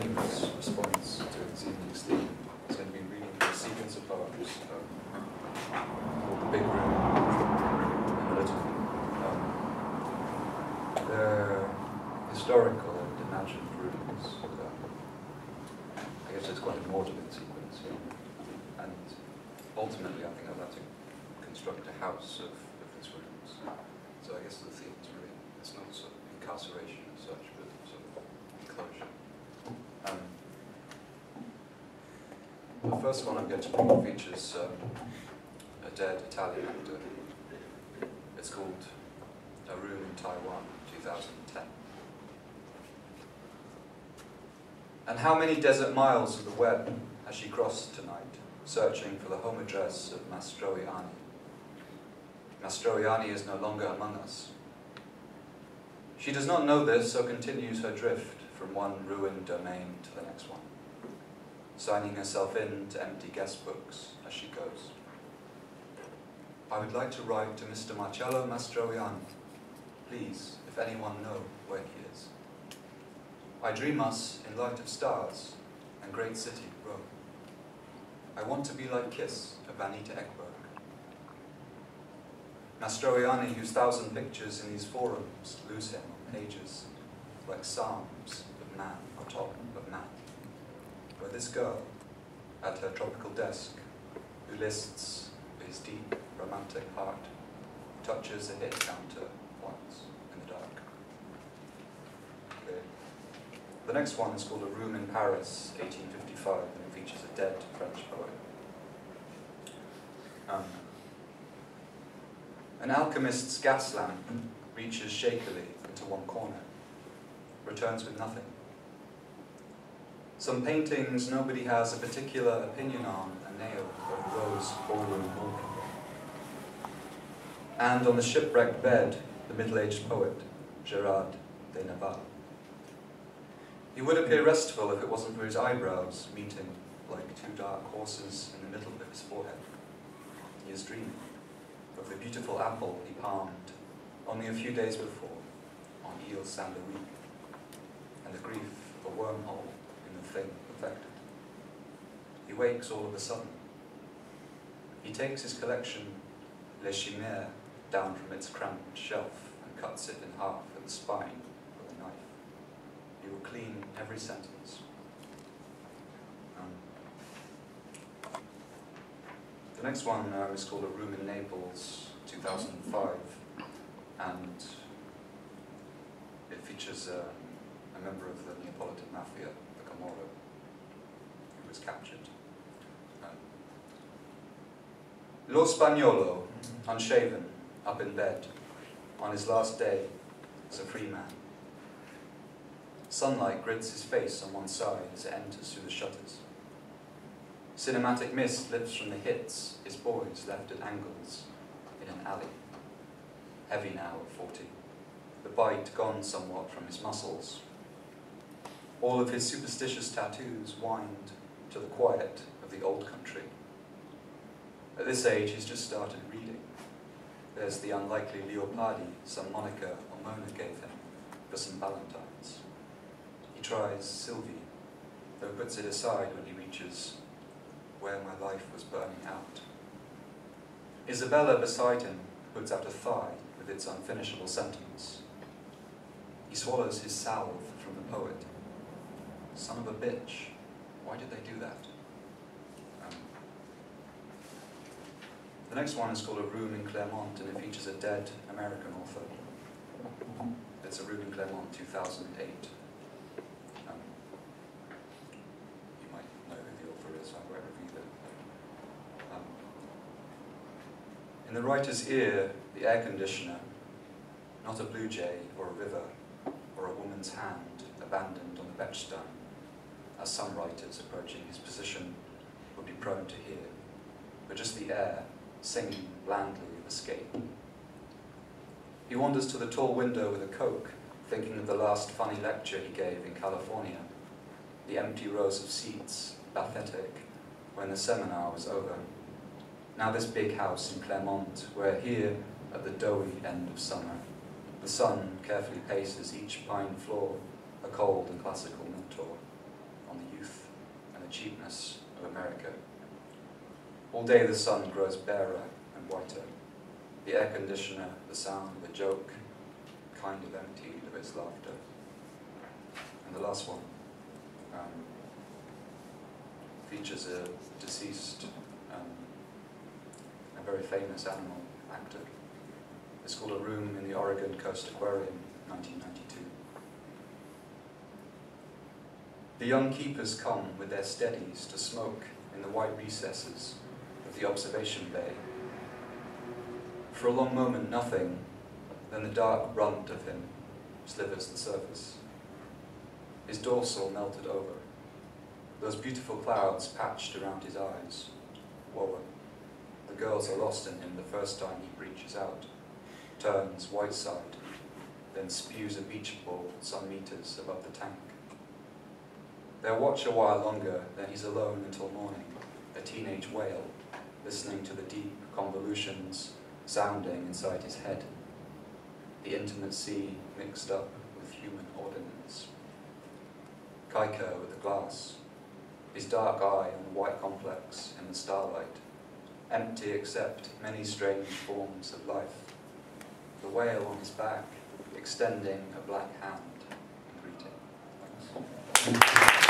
response to this evening's theme is going to be reading a sequence of poems called The Big Room and The Little Room. They're historical and imagined rooms. I guess it's quite a maudlin sequence. And ultimately, I think I'd like to construct a house of these rooms. So I guess the theme is really, it's not sort of incarceration as such, but sort of enclosure. The first one I'm going to bring features a dead Italian actor. It's called A Room in Taiwan, 2010. And how many desert miles of the web has she crossed tonight, searching for the home address of Mastroianni? Mastroianni is no longer among us. She does not know this, so continues her drift from one ruined domain to the next one, signing herself in to empty guest books as she goes. I would like to write to Mr. Marcello Mastroianni. Please, if anyone know where he is. I dream us in light of stars and great city, Rome. I want to be like Kiss of Vanita Ekberg. Mastroianni, whose 1,000 pictures in these forums lose him on pages like psalms of man atop of man, where this girl, at her tropical desk, who lists for his deep, romantic heart, touches a hit counter once in the dark. Okay. The next one is called A Room in Paris, 1855, and it features a dead French poet. An alchemist's gas lamp reaches shakily into one corner, returns with nothing. Some paintings nobody has a particular opinion on are nailed over Rose ballroom wallpaper. And on the shipwrecked bed, the middle-aged poet, Gerard de Naval. He would appear restful if it wasn't for his eyebrows meeting like two dark horses in the middle of his forehead. He is dreaming of the beautiful apple he palmed only a few days before on Ile Saint-Louis, and the grief of a wormhole in the thing perfected. He wakes all of a sudden. He takes his collection, Les Chimères, down from its cramped shelf and cuts it in half at the spine with a knife. He will clean every sentence. The next one is called A Room in Naples, 2005, and it features a member of the Neapolitan Mafia, the Camorra, who was captured. Lo Spagnolo, unshaven, up in bed, on his last day as a free man. Sunlight grids his face on one side as it enters through the shutters. Cinematic mist lifts from the hits his boys left at angles in an alley. Heavy now at 40, the bite gone somewhat from his muscles. All of his superstitious tattoos wind to the quiet of the old country. At this age, he's just started reading. There's the unlikely Leopardi some Monica or Mona gave him for some Valentines. He tries Sylvie, though puts it aside when he reaches Where My Life Was Burning Out. Isabella beside him puts out a thigh with its unfinishable sentence. He swallows his salve from the poet. Son of a bitch, why did they do that? The next one is called A Room in Claremont, and it features a dead American author. It's A Room in Claremont, 2008. You might know who the author is, I won't reveal it. In the writer's ear, the air conditioner, not a blue jay or a river or a woman's hand abandoned on the benchstone, as some writers approaching his position would be prone to hear, but just the air singing blandly of escape. He wanders to the tall window with a Coke, thinking of the last funny lecture he gave in California, the empty rows of seats, pathetic, when the seminar was over. Now this big house in Claremont, where here, at the doughy end of summer, the sun carefully paces each pine floor, a cold and classical mentor. and cheapness of America. All day the sun grows barer and whiter. The air conditioner, the sound of a joke, kind of emptied of its laughter. And the last one features a deceased, a very famous animal actor. It's called A Room in the Oregon Coast Aquarium, 1992. The young keepers come with their steadies to smoke in the wide recesses of the observation bay. For a long moment nothing, then the dark runt of him slivers the surface. His dorsal melted over. Those beautiful clouds patched around his eyes. Whoa. The girls are lost in him the first time he breaches out, turns white side, then spews a beach ball some meters above the tank. They'll watch a while longer, then he's alone until morning, a teenage whale, listening to the deep convolutions sounding inside his head, the intimate sea mixed up with human ordinance. Kaika with the glass, his dark eye on the white complex in the starlight, empty except many strange forms of life. The whale on his back, extending a black hand in greeting. Thanks.